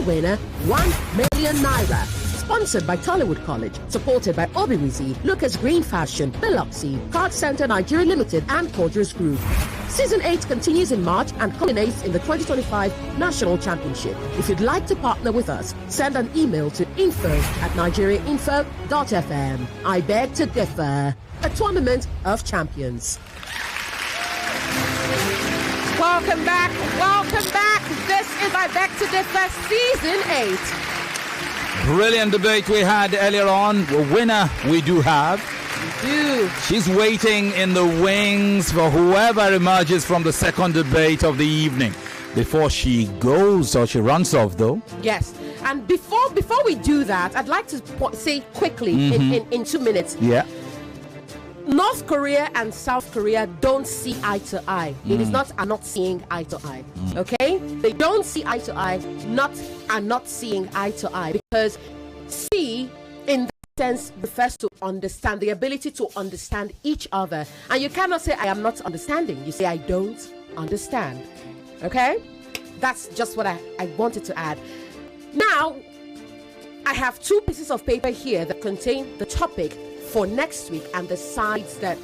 winner 1 million naira. Sponsored by Tollywood College, supported by Obiwizi, Lucas Green Fashion, Biloxi, Card Center Nigeria Limited, and Coders Group. Season 8 continues in March and culminates in the 2025 National Championship. If you'd like to partner with us, send an email to info@nigeriainfo.fm. I beg to differ. A tournament of champions. Welcome back. Welcome back. This is I Beg to Differ Season 8. Brilliant debate we had earlier on. The winner we do have. Dude. She's waiting in the wings for whoever emerges from the second debate of the evening. Before she goes or she runs off, though. Yes. And before we do that, I'd like to say quickly in 2 minutes. Yeah. North Korea and South Korea don't see eye to eye. It is not are not seeing eye to eye. Okay? They don't see eye to eye, not seeing eye to eye, because see in that sense refers to understand, the ability to understand each other. And you cannot say I am not understanding. You say I don't understand. Okay? That's just what I wanted to add. Now, I have 2 pieces of paper here that contain the topic for next week and the sides that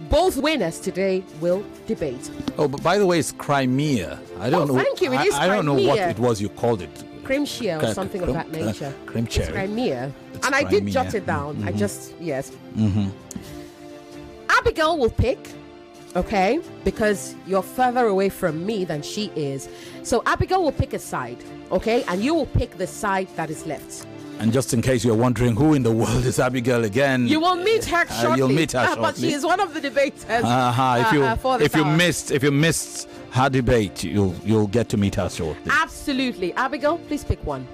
both winners today will debate. Oh, but by the way, it's Crimea. I don't know. Thank you. It is I don't know what Crimea. it was you called it. Crimea or something of that nature. Crimea. Crimea. It's And I did Crimea. jot it down. I just, yes. Abigail will pick, okay, because you're further away from me than she is. So Abigail will pick a side, okay, and you will pick the side that is left. And just in case you're wondering who in the world is Abigail again, You will meet her shortly. you'll meet her But she shortly. is one of the debaters. For if this you hour. missed her debate, you'll get to meet her shortly. Absolutely. Abigail, please pick one.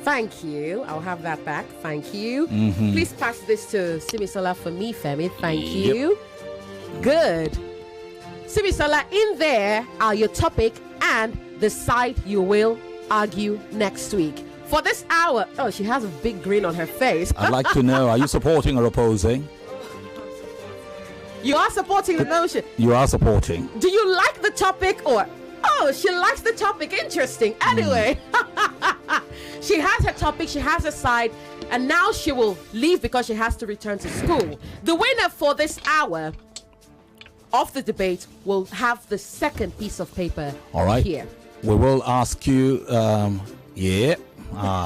Thank you. I'll have that back. Thank you. Please pass this to Simisola for me, Femi. Thank you. Good. Simisola, in there are your topic and the side you will argue next week. For this hour, oh, she has a big grin on her face. I'd like to know, are you supporting or opposing? You are supporting the motion. You are supporting. Do you like the topic or... Oh, she likes the topic. Interesting. Anyway, she has her topic, she has her side, and now she will leave because she has to return to school. The winner for this hour of the debate will have the second piece of paper All right. here. We will ask you,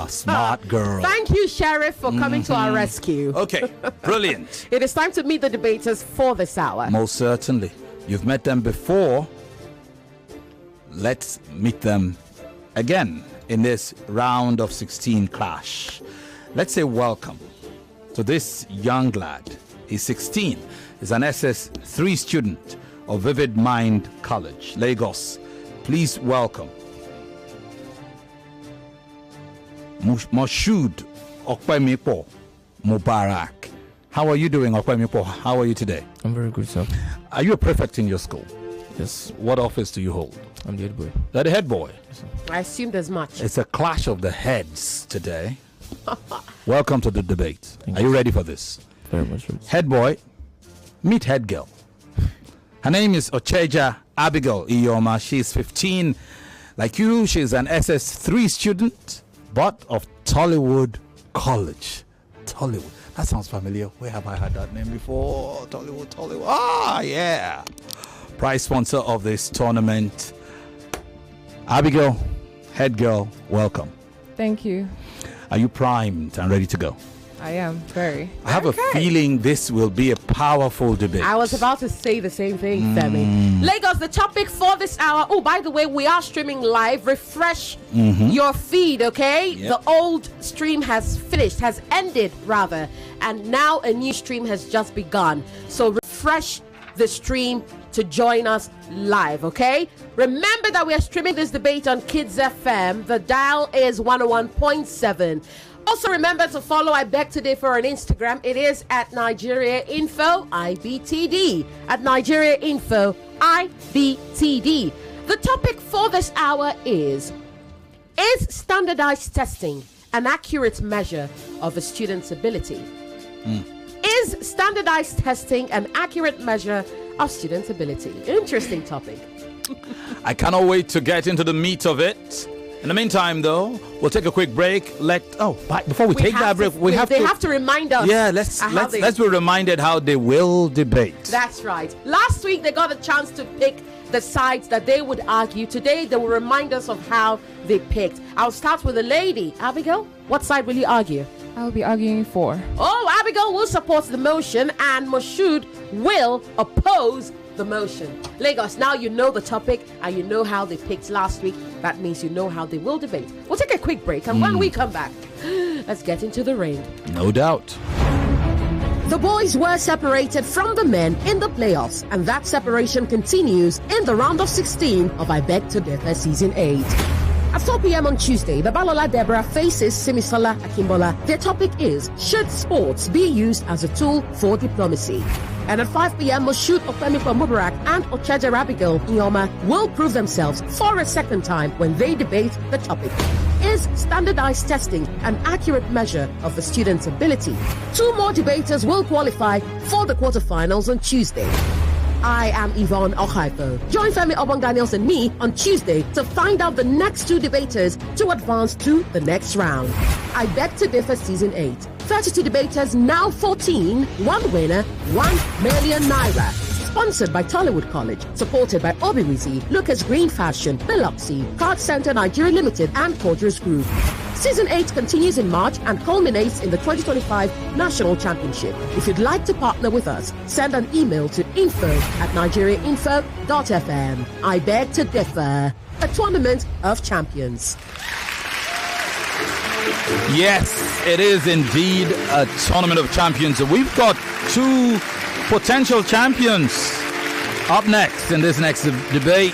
smart girl. Thank you, Sheriff, for coming to our rescue. Okay, brilliant. It is time to meet the debaters for this hour. Most certainly. You've met them before. Let's meet them again in this round of 16 clash. Let's say welcome to this young lad. He's 16. He's an SS3 student of Vivid Mind College, Lagos. Please welcome Moshood Opemipo Mubarak. How are you doing, Opemipo? How are you today? I'm very good, sir. Are you a prefect in your school? Yes, What office do you hold? I'm the head boy. You're the head boy. I assumed as much. It's a clash of the heads today. Welcome to the debate. Thank Are you ready for this? Very much ready. Head boy, meet head girl. Her name is Ocheja Abigail Iyeoma. She's 15. Like you, she's an SS3 student, but of Tollywood College. Tollywood. That sounds familiar. Where have I heard that name before? Tollywood. Ah, yeah. Prize sponsor of this tournament. Abigail, head girl, welcome. Thank you. Are you primed and ready to go? I am very. I have a feeling this will be a powerful debate. I was about to say the same thing, Femi. Lagos, the topic for this hour. Oh, by the way, we are streaming live. Refresh your feed, okay? Yep. The old stream has finished, has ended rather, and now a new stream has just begun. So refresh the stream to join us live, okay? Remember that we are streaming this debate on Kids FM. The dial is 101.7. Also remember to follow I Beg Today for on Instagram. It is at Nigeria Info IBTD. At Nigeria Info IBTD. The topic for this hour is standardized testing an accurate measure of a student's ability? Is standardized testing an accurate measure of student ability? Interesting topic. I cannot wait to get into the meat of it. In the meantime, though, we'll take a quick break. Before we take that break, they have to remind us. Yeah, let's be reminded how they will debate. That's right. Last week they got a chance to pick the sides that they would argue. Today they will remind us of how they picked. I'll start with the lady. Abigail, what side will you argue? I'll be arguing for. Oh, Abigail will support the motion and Moshood will oppose the motion. Lagos, now you know the topic and you know how they picked last week. That means you know how they will debate. We'll take a quick break and when we come back, let's get into the rain. No doubt. The boys were separated from the men in the playoffs, and that separation continues in the round of 16 of I Beg to Differ Season 8. At 4 p.m. on Tuesday, Babalola Deborah faces Simisola Akimbola. Their topic is, should sports be used as a tool for diplomacy? And at 5 p.m., Moshood, Opemipo, Mubarak and Ocheja Abigail Iyeoma will prove themselves for a second time when they debate the topic. Is standardized testing an accurate measure of a student's ability? 2 more debaters will qualify for the quarterfinals on Tuesday. I am Yvonne Okhaifo. Join Femi, Obong-Daniels and me on Tuesday to find out the next 2 debaters to advance to the next round. I Beg to Differ Season 8. 32 debaters, now 14. 1 winner, 1 million naira. Sponsored by Tollywood College, supported by Obiwizi, Lucas Green Fashion, Biloxi, Card Center Nigeria Limited and Porters Group. Season 8 continues in March and culminates in the 2025 National Championship. If you'd like to partner with us, send an email to info@nigeriainfo.fm. I Beg to Differ, a tournament of champions. Yes, it is indeed a tournament of champions. We've got 2 potential champions up next in this next debate.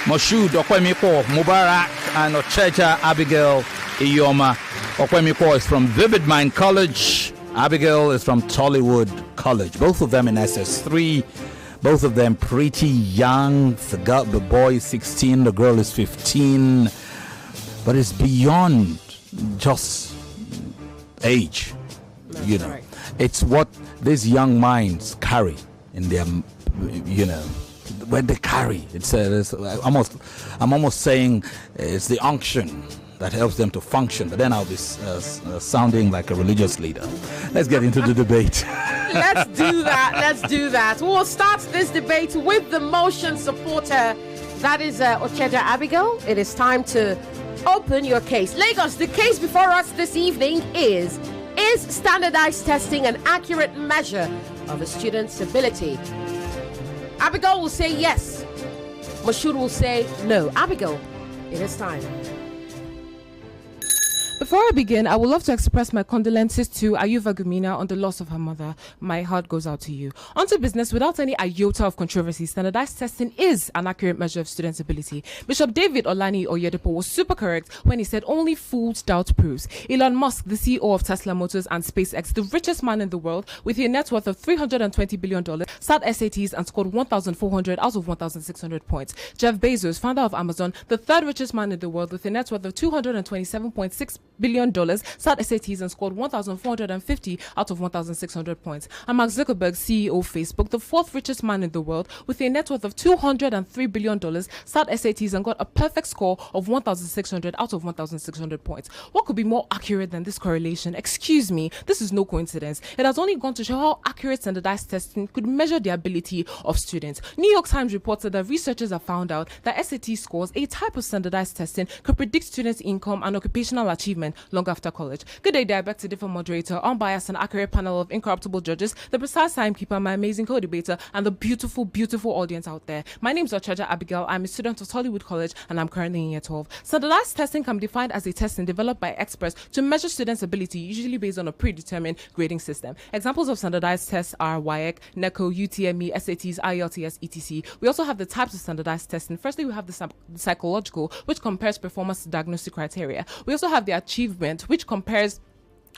Moshood, Opemipo, Mubarak and Ocheja Abigail Iyeoma. Opemipo is from Vivid Mind College. Abigail is from Tollywood College. Both of them in SS3. Both of them pretty young. The boy is 16, the girl is 15. But it's beyond just age. That's right. It's what these young minds carry in their, when they carry. I'm almost saying it's the unction that helps them to function. But then I'll be sounding like a religious leader. Let's get into the debate. Let's do that. We'll start this debate with the motion supporter. That is Ocheja Abigail. It is time to open your case. Lagos, the case before us this evening is standardized testing an accurate measure of a student's ability? Abigail will say yes. Moshood will say no. Abigail, it is time. Before I begin, I would love to express my condolences to Ayuva Gumina on the loss of her mother. My heart goes out to you. On to business. Without any iota of controversy, standardized testing is an accurate measure of students' ability. Bishop David Olani Oyedepo was super correct when he said only fools doubt proofs. Elon Musk, the CEO of Tesla Motors and SpaceX, the richest man in the world with a net worth of $320 billion, sat SATs and scored 1,400 out of 1,600 points. Jeff Bezos, founder of Amazon, the 3rd richest man in the world with a net worth of $227.6 billion, sat SATs and scored 1,450 out of 1,600 points. And Mark Zuckerberg, CEO of Facebook, the 4th richest man in the world with a net worth of $203 billion, sat SATs and got a perfect score of 1,600 out of 1,600 points. What could be more accurate than this correlation? Excuse me, this is no coincidence. It has only gone to show how accurate standardized testing could measure the ability of students. New York Times reported that researchers have found out that SAT scores, a type of standardized testing, could predict students' income and occupational achievement long after college. Good day, I beg to differ moderator, unbiased and accurate panel of incorruptible judges, the precise timekeeper, my amazing co-debater, and the beautiful, beautiful audience out there. My name is Ocheja Abigail. I'm a student of Tollywood College and I'm currently in year 12. Standardized testing can be defined as a testing developed by experts to measure students' ability, usually based on a predetermined grading system. Examples of standardized tests are WAEC, NECO, UTME, SATs, IELTS, etc. We also have the types of standardized testing. Firstly, we have the psychological, which compares performance to diagnostic criteria. We also have the achievement, which compares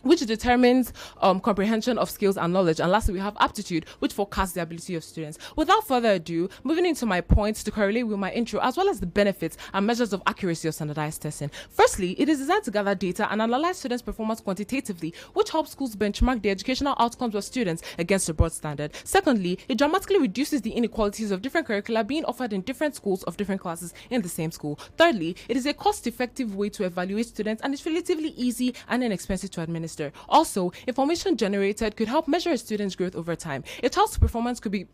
which determines comprehension of skills and knowledge. And lastly, we have aptitude, which forecasts the ability of students. Without further ado, moving into my points to correlate with my intro, as well as the benefits and measures of accuracy of standardized testing. Firstly, it is designed to gather data and analyze students' performance quantitatively, which helps schools benchmark the educational outcomes of students against a broad standard. Secondly, it dramatically reduces the inequalities of different curricula being offered in different schools of different classes in the same school. Thirdly, it is a cost-effective way to evaluate students, and it's relatively easy and inexpensive to administer. Also, information generated could help measure a student's growth over time. It helps performance could be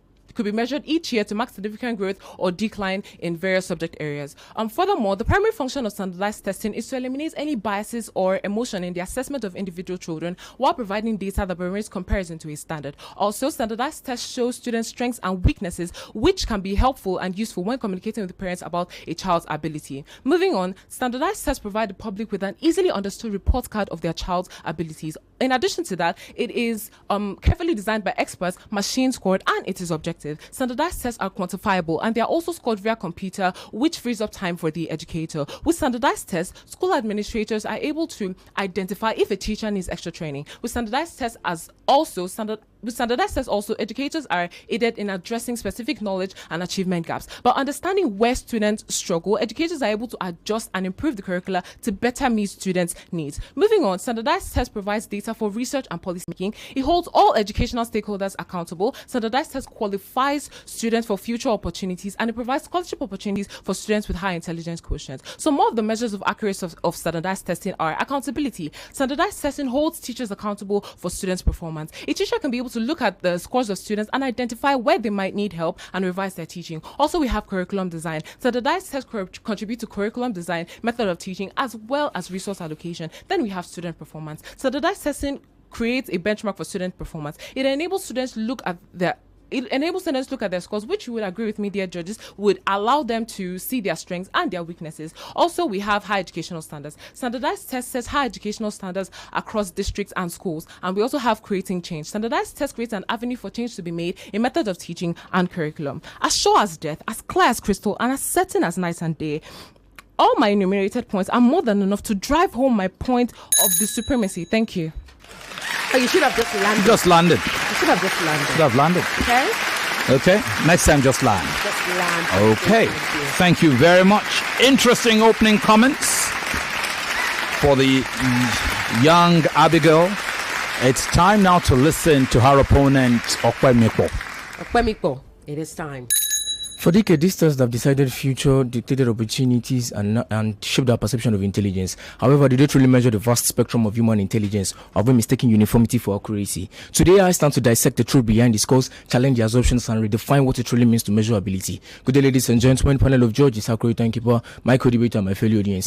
measured each year to mark significant growth or decline in various subject areas. Furthermore, the primary function of standardized testing is to eliminate any biases or emotion in the assessment of individual children while providing data that permits comparison to a standard. Also, standardized tests show students' strengths and weaknesses, which can be helpful and useful when communicating with the parents about a child's ability. Moving on, standardized tests provide the public with an easily understood report card of their child's abilities. In addition to that, it is carefully designed by experts, machine scored, and it is objective. Standardized tests are quantifiable, and they are also scored via computer, which frees up time for the educator. With standardized tests, school administrators are able to identify if a teacher needs extra training. With standardized tests also, educators are aided in addressing specific knowledge and achievement gaps. By understanding where students struggle, educators are able to adjust and improve the curricula to better meet students' needs. Moving on, standardized tests provides data for research and policy making. It holds all educational stakeholders accountable. Standardized tests qualifies students for future opportunities, and it provides scholarship opportunities for students with high intelligence quotients. So more of the measures of accuracy of standardized testing are accountability. Standardized testing holds teachers accountable for students' performance. A teacher can be able to look at the scores of students and identify where they might need help and revise their teaching. Also, we have curriculum design. Standardized tests contribute to curriculum design, method of teaching, as well as resource allocation. Then we have student performance. Standardized testing creates a benchmark for student performance. It enables students to look at their scores, which you would agree with me, dear judges, would allow them to see their strengths and their weaknesses. Also, we have high educational standards. Standardized tests sets high educational standards across districts and schools. And we also have creating change. Standardized tests create an avenue for change to be made in methods of teaching and curriculum. As sure as death, as clear as crystal, and as certain as night and day, all my enumerated points are more than enough to drive home my point of the supremacy. Thank you. Oh, you should have just landed. Just landed. You should have just landed. Should have landed. Okay? Okay. Next time, just land. Just land. Okay. Thank you very much. Interesting opening comments for the young Abigail. It's time now to listen to her opponent, Opemipo. Opemipo, it is time. For decades, these tests have decided future, dictated opportunities, and shaped our perception of intelligence. However, they don't really measure the vast spectrum of human intelligence, often mistaking uniformity for accuracy. Today, I stand to dissect the truth behind the scores, challenge the assumptions, and redefine what it truly means to measure ability. Good day, ladies and gentlemen, panel of judges, Hakuri, thank you, my co-debater, my fellow audience.